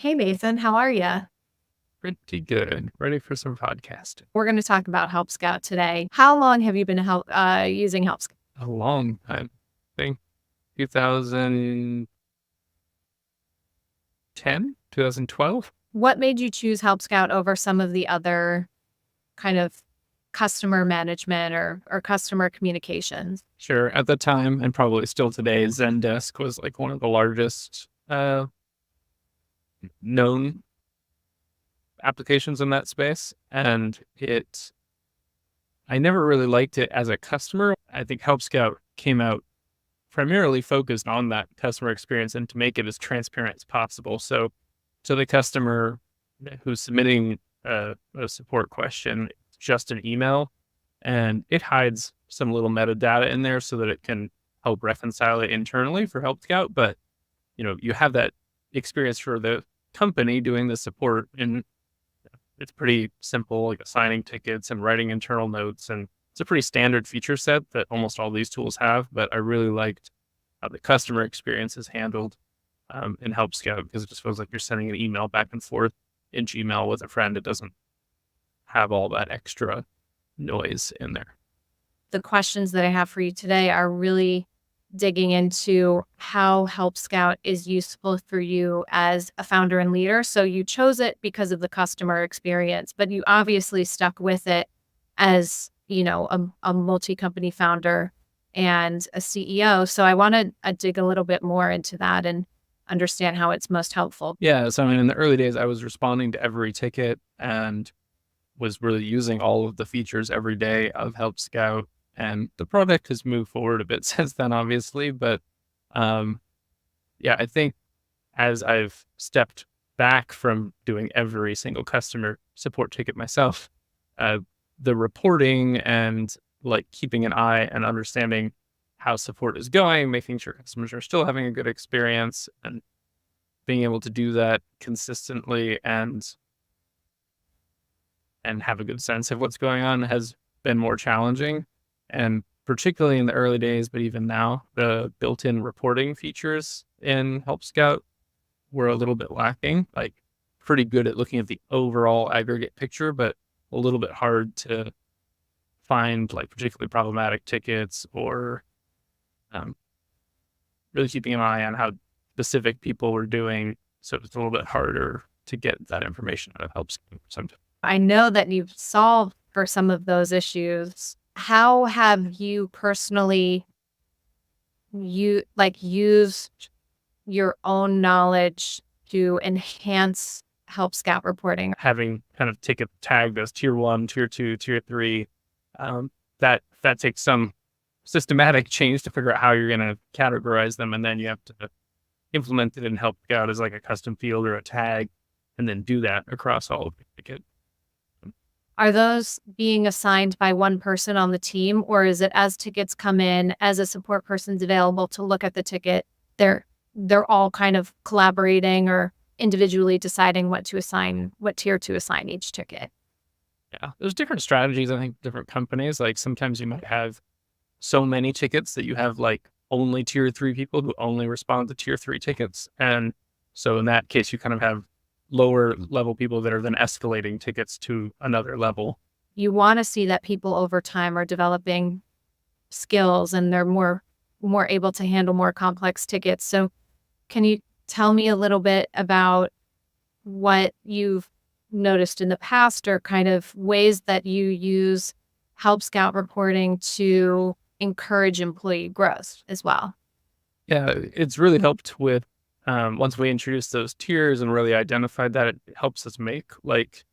Hey Nathan, how are you? Pretty good. Ready for some podcasting. We're going to talk about Help Scout today. How long have you been using Help Scout? A long time. I think 2010, 2012. What made you choose Help Scout over some of the other kind of customer management or customer communications? Sure. At the time, and probably still today, Zendesk was like one of the largest known applications in that space. And I never really liked it as a customer. I think Help Scout came out primarily focused on that customer experience and to make it as transparent as possible. So the customer who's submitting a support question, it's just an email, and it hides some little metadata in there so that it can help reconcile it internally for Help Scout. But you have that experience for the company doing the support, and it's pretty simple, like assigning tickets and writing internal notes, and it's a pretty standard feature set that almost all these tools have. But I really liked how the customer experience is handled in Help Scout, because it just feels like you're sending an email back and forth in Gmail with a friend. It doesn't have all that extra noise in there. The questions that I have for you today are really digging into how Help Scout is useful for you as a founder and leader. So you chose it because of the customer experience, but you obviously stuck with it as, a multi-company founder and a CEO. So I want to dig a little bit more into that and understand how it's most helpful. Yeah. So, in the early days, I was responding to every ticket and was really using all of the features every day of Help Scout. And the product has moved forward a bit since then, obviously. But I think as I've stepped back from doing every single customer support ticket myself, the reporting and like keeping an eye and understanding how support is going, making sure customers are still having a good experience, and being able to do that consistently and have a good sense of what's going on has been more challenging. And particularly in the early days, but even now, the built-in reporting features in Help Scout were a little bit lacking. Like, pretty good at looking at the overall aggregate picture, but a little bit hard to find like particularly problematic tickets, or really keeping an eye on how specific people were doing. So it's a little bit harder to get that information out of Help Scout sometimes. I know that you've solved for some of those issues. How have you personally used your own knowledge to enhance Help Scout reporting? Having kind of ticket tagged as tier 1, tier 2, tier 3, that takes some systematic change to figure out how you're going to categorize them, and then you have to implement it in Help Scout as like a custom field or a tag, and then do that across all of the ticket. Are those being assigned by one person on the team, or is it as tickets come in, as a support person's available to look at the ticket, they're all kind of collaborating or individually deciding what tier to assign each ticket? Yeah, there's different strategies. I think different companies, like sometimes you might have so many tickets that you have like only tier 3 people who only respond to tier 3 tickets. And so in that case, you kind of have lower level people that are then escalating tickets to another level. You want to see that people over time are developing skills and they're more able to handle more complex tickets. So can you tell me a little bit about what you've noticed in the past, or kind of ways that you use Help Scout reporting to encourage employee growth as well? Yeah, it's really helped with once we introduced those tiers and really identified that, it helps us make like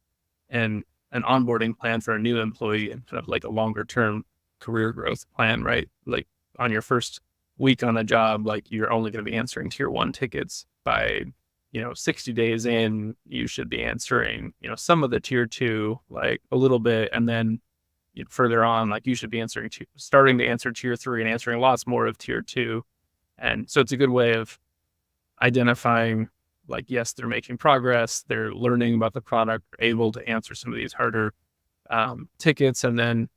an onboarding plan for a new employee and kind of like a longer term career growth plan, right? Like on your first week on the job, like you're only going to be answering tier 1 tickets. By 60 days in, you should be answering some of the tier 2, like a little bit, and then further on, like you should be starting to answer tier 3 and answering lots more of tier 2. And so it's a good way of identifying, like, yes, they're making progress, they're learning about the product, they're able to answer some of these harder tickets, and then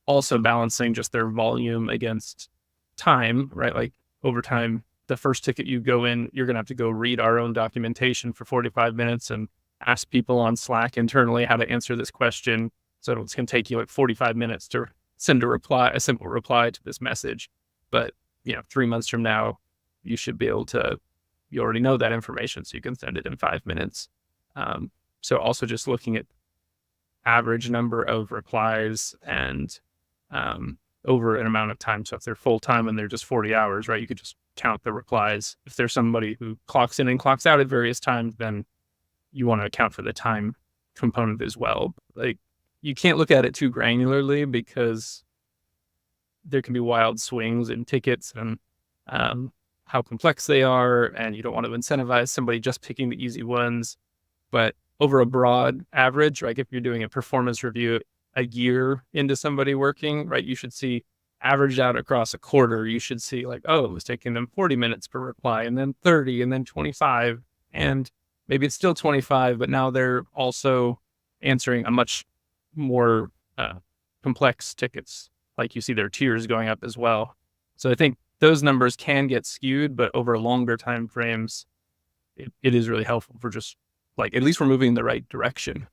also balancing just their volume against time, right? Like over time, the first ticket you go in, you're going to have to go read our own documentation for 45 minutes and ask people on Slack internally how to answer this question. So it's going to take you like 45 minutes to send a simple reply to this message. But, 3 months from now, you should be able to, you already know that information, so you can send it in 5 minutes. So also just looking at average number of replies and over an amount of time. So if they're full time and they're just 40 hours, right, you could just count the replies. If there's somebody who clocks in and clocks out at various times, then you want to account for the time component as well. Like, you can't look at it too granularly because there can be wild swings in tickets and how complex they are, and you don't want to incentivize somebody just picking the easy ones. But over a broad average, like if you're doing a performance review a year into somebody working, right, you should see averaged out across a quarter. You should see like, oh, it was taking them 40 minutes per reply, and then 30, and then 25, and maybe it's still 25, but now they're also answering a much more complex tickets. Like you see their tiers going up as well. So I think those numbers can get skewed, but over longer time frames, it is really helpful for just like, at least we're moving in the right direction,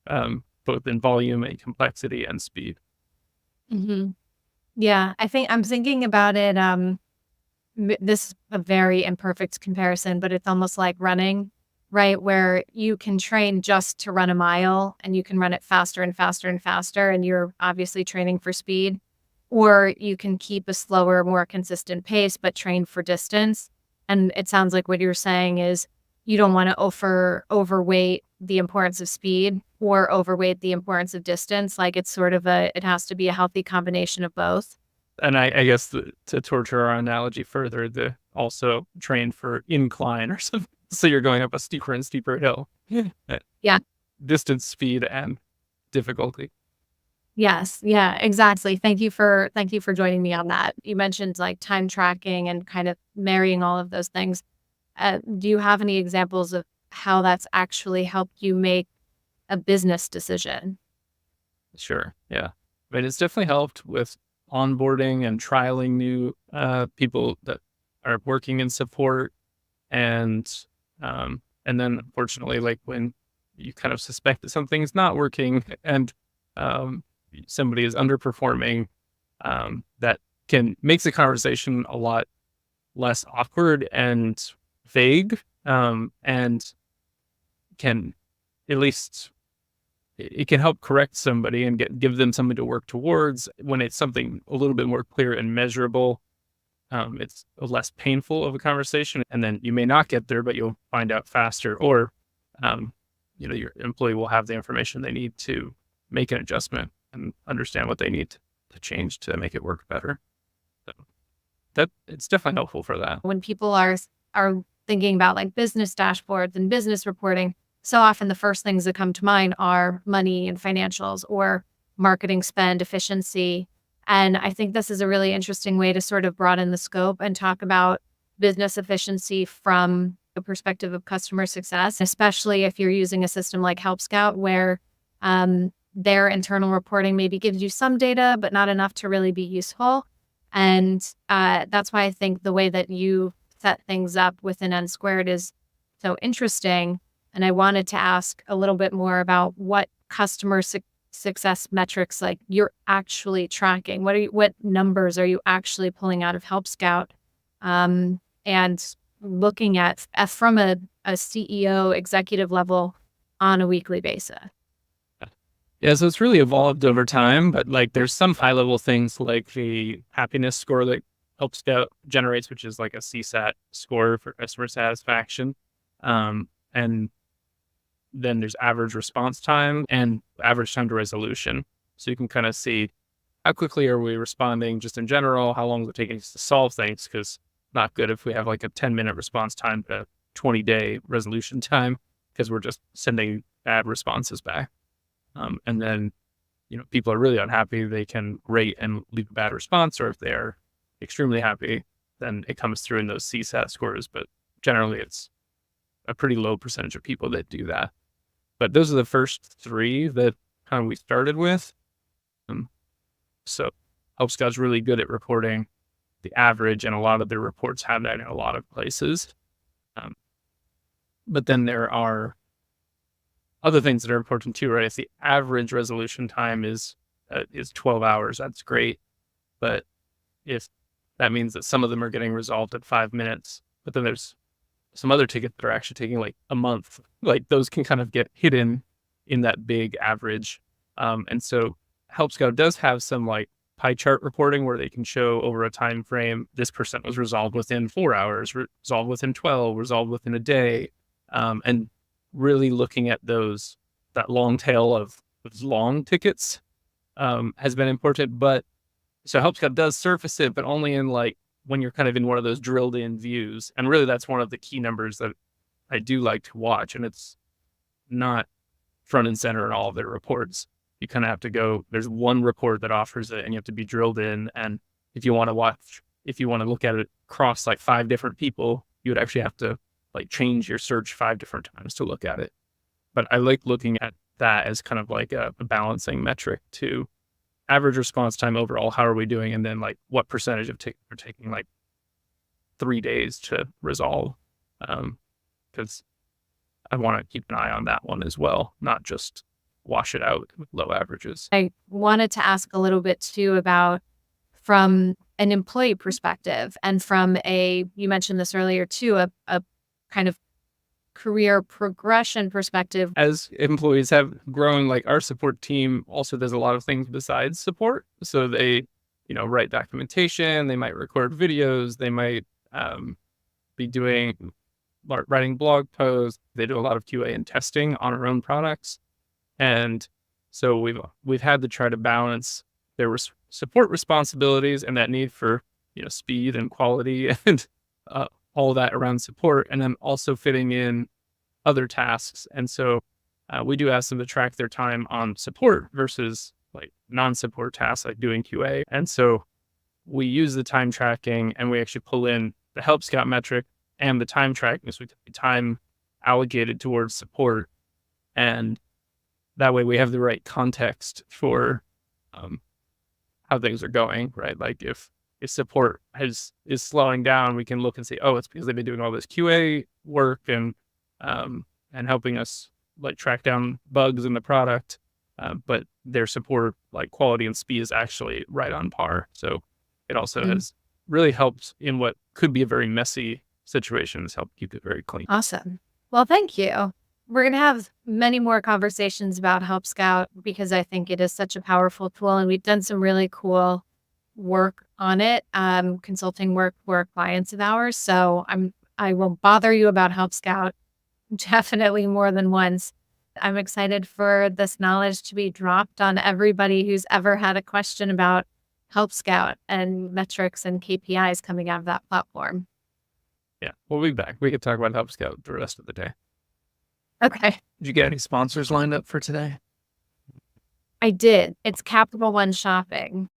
both in volume and complexity and speed. Mm-hmm. Yeah, I think I'm thinking about it. This is a very imperfect comparison, but it's almost like running, right? Where you can train just to run a mile and you can run it faster and faster and faster, and you're obviously training for speed. Or you can keep a slower, more consistent pace, but train for distance. And it sounds like what you're saying is you don't want to overweight the importance of speed or overweight the importance of distance. Like it's sort of it has to be a healthy combination of both. And I guess to torture our analogy further, also train for incline or something. So you're going up a steeper and steeper hill. Yeah. Distance, speed, and difficulty. Yes. Yeah, exactly. Thank you for joining me on that. You mentioned like time tracking and kind of marrying all of those things. Do you have any examples of how that's actually helped you make a business decision? Sure. Yeah. I mean, it's definitely helped with onboarding and trialing new people that are working in support. And then unfortunately, like when you kind of suspect that something's not working and somebody is underperforming, that makes the conversation a lot less awkward and vague, and can at least it can help correct somebody and give them something to work towards. When it's something a little bit more clear and measurable, it's a less painful of a conversation, and then you may not get there, but you'll find out faster, or your employee will have the information they need to make an adjustment and understand what they need to change to make it work better. So that it's definitely helpful for that. When people are thinking about like business dashboards and business reporting, so often the first things that come to mind are money and financials or marketing spend efficiency. And I think this is a really interesting way to sort of broaden the scope and talk about business efficiency from the perspective of customer success, especially if you're using a system like Help Scout, where their internal reporting maybe gives you some data, but not enough to really be useful. And that's why I think the way that you set things up within N Squared is so interesting. And I wanted to ask a little bit more about what customer success metrics like you're actually tracking. What numbers are you actually pulling out of Help Scout, and looking at from a CEO executive level on a weekly basis? Yeah, so it's really evolved over time, but like there's some high level things like the happiness score that Help Scout generates, which is like a CSAT score for customer satisfaction. And then there's average response time and average time to resolution. So you can kind of see how quickly are we responding just in general, how long is it taking us to solve things, because not good if we have like a 10-minute response time to 20-day resolution time because we're just sending bad responses back. And then, people are really unhappy, they can rate and leave a bad response, or if they're extremely happy, then it comes through in those CSAT scores. But generally, it's a pretty low percentage of people that do that. But those are the first three that kind of we started with. So Help Scout's really good at reporting the average, and a lot of their reports have that in a lot of places. But then there are other things that are important too, right? If the average resolution time is 12 hours, that's great. But if that means that some of them are getting resolved in 5 minutes, but then there's some other tickets that are actually taking like a month, like those can kind of get hidden in that big average. And so Help Scout does have some like pie chart reporting where they can show over a time frame, this percent was resolved within 4 hours, resolved within 12, resolved within a day. And really looking at that long tail of long tickets has been important. But so Help Scout does surface it, but only in like when you're kind of in one of those drilled in views. And really that's one of the key numbers that I do like to watch. And it's not front and center in all of their reports. You kind of have to go, there's one report that offers it and you have to be drilled in. And if you want to look at it across like 5 different people, you would actually have to like change your search 5 different times to look at it. But I like looking at that as kind of like a balancing metric to average response time overall. How are we doing? And then like what percentage of tickets are taking like 3 days to resolve? Because I want to keep an eye on that one as well, not just wash it out with low averages. I wanted to ask a little bit too about from an employee perspective and from you mentioned this earlier too, a kind of career progression perspective. As employees have grown, like our support team also does a lot of things besides support. So they, write documentation, they might record videos, they might be writing blog posts. They do a lot of QA and testing on our own products. And so we've had to try to balance their support responsibilities and that need for, speed and quality and all that around support, and then also fitting in other tasks. And so we do ask them to track their time on support versus like non-support tasks like doing QA. And so we use the time tracking and we actually pull in the Help Scout metric and the time tracking. So we take the time allocated towards support. And that way we have the right context for how things are going, right? Like if support is slowing down, we can look and say, oh, it's because they've been doing all this QA work and helping us like track down bugs in the product. But their support, like quality and speed, is actually right on par. So it also has really helped in what could be a very messy situation, has helped keep it very clean. Awesome. Well, thank you. We're going to have many more conversations about Help Scout because I think it is such a powerful tool and we've done some really cool work on it, consulting work for clients of ours. So I will bother you about Help Scout definitely more than once. I'm excited for this knowledge to be dropped on everybody who's ever had a question about Help Scout and metrics and KPIs coming out of that platform. Yeah, we'll be back. We could talk about Help Scout the rest of the day. Okay. Did you get any sponsors lined up for today? I did. It's Capital One Shopping.